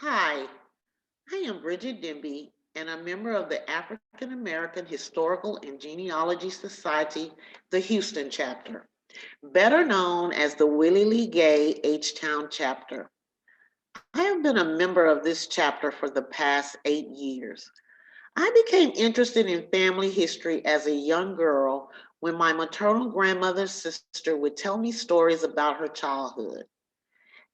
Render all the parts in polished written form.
Hi, I am Bridget Denby, and a member of the African American Historical and Genealogy Society, the Houston chapter, better known as the Willie Lee Gay H-Town chapter. I have been a member of this chapter for the past 8 years. I became interested in family history as a young girl when my maternal grandmother's sister would tell me stories about her childhood.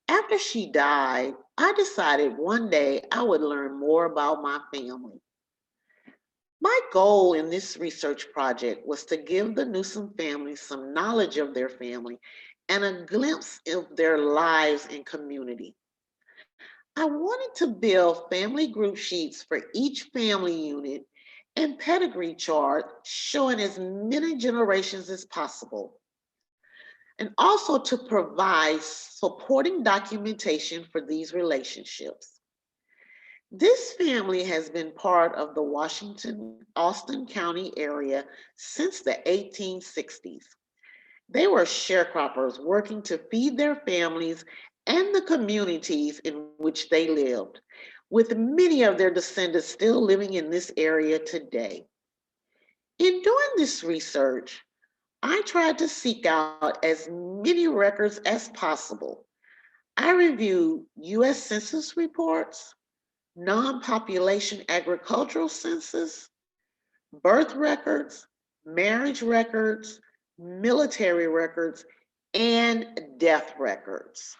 After she died, I decided one day I would learn more about my family. My goal in this research project was to give the Newsome family some knowledge of their family and a glimpse of their lives and community. I wanted to build family group sheets for each family unit and pedigree chart showing as many generations as possible, and also to provide supporting documentation for these relationships. This family has been part of the Washington, Austin County area since the 1860s. They were sharecroppers working to feed their families and the communities in which they lived, with many of their descendants still living in this area today. In doing this research, I tried to seek out as many records as possible. I reviewed US Census reports, non-population agricultural census, birth records, marriage records, military records, and death records.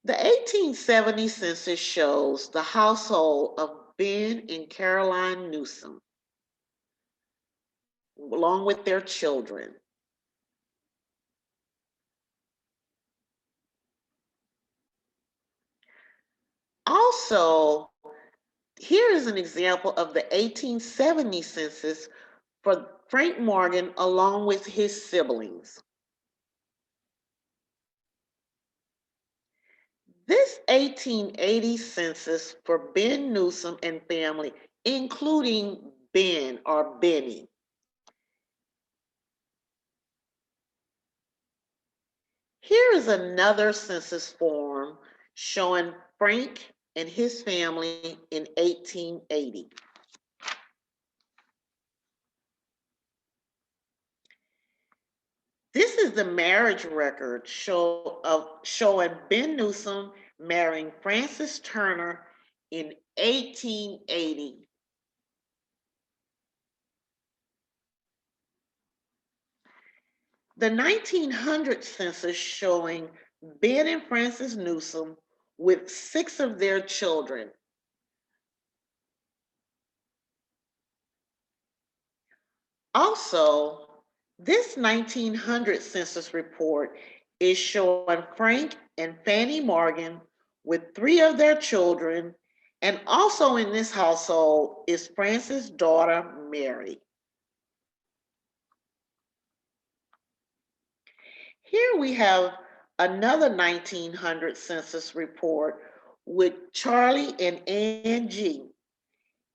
The 1870 census shows the household of Ben and Caroline Newsome, along with their children. Also, here is an example of the 1870 census for Frank Morgan along with his siblings. This 1880 census for Ben Newsome and family, including Ben or Benny. Here is another census form showing Frank and his family in 1880. This is the marriage record showing Ben Newsome marrying Frances Turner in 1880. The 1900 census showing Ben and Frances Newsome with 6 of their children. Also, this 1900 census report is showing Frank and Fannie Morgan with 3 of their children, and also in this household is Frances' daughter, Mary. Here we have another 1900 census report with Charlie and Angie.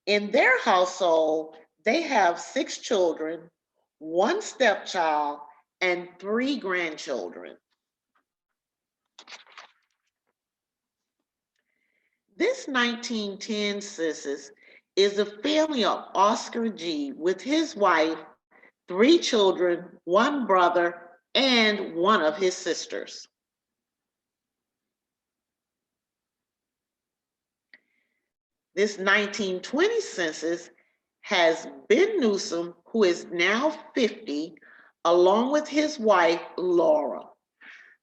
In their household, they have 6 children, 1 stepchild, and 3 grandchildren. This 1910 census is the family of Oscar G. with his wife, 3 children, 1 brother, and 1 of his sisters. This 1920 census has Ben Newsome, who is now 50, along with his wife, Laura.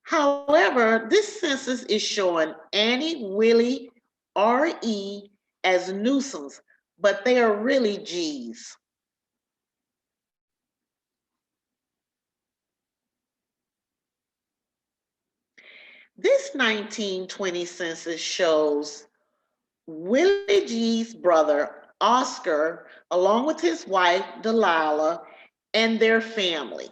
However, this census is showing Annie, Willie, R.E. as Newsomes, but they are really G's. This 1920 census shows Willie G's brother, Oscar, along with his wife, Delilah, and their family.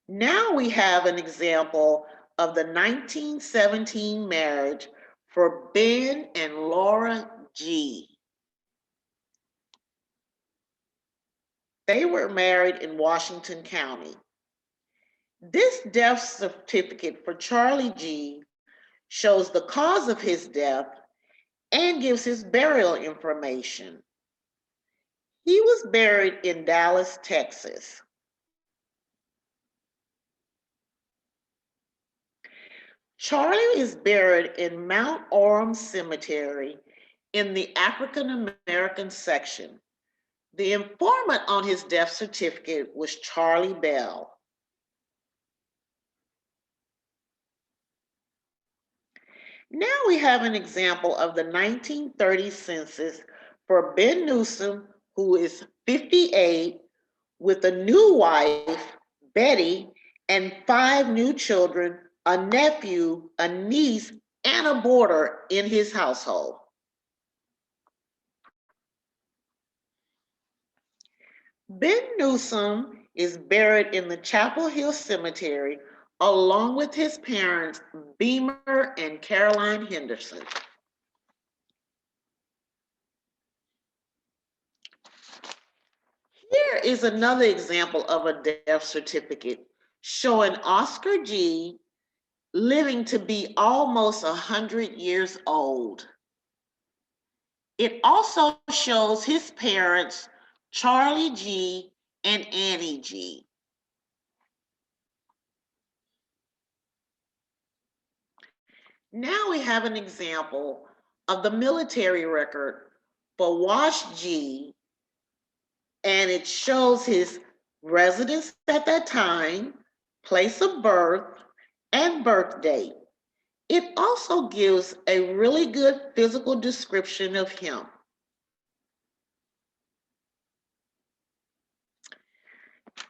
Now we have an example of the 1917 marriage for Ben and Laura G. They were married in Washington County. This death certificate for Charlie G shows the cause of his death and gives his burial information. He was buried in Dallas, Texas. Charlie is buried in Mount Orem Cemetery in the African American section. The informant on his death certificate was Charlie Bell. Now we have an example of the 1930 census for Ben Newsome, who is 58, with a new wife, Betty, and 5 new children, a nephew, a niece, and a boarder in his household. Ben Newsome is buried in the Chapel Hill Cemetery along with his parents, Beamer and Caroline Henderson. Here is another example of a death certificate showing Oscar G living to be almost 100 years old. It also shows his parents, Charlie G and Annie G. Now we have an example of the military record for Wash G, and it shows his residence at that time, place of birth, and birth date. It also gives a really good physical description of him.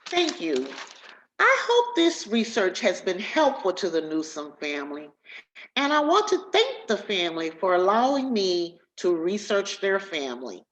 Thank you. I hope this research has been helpful to the Newsome family, and I want to thank the family for allowing me to research their family.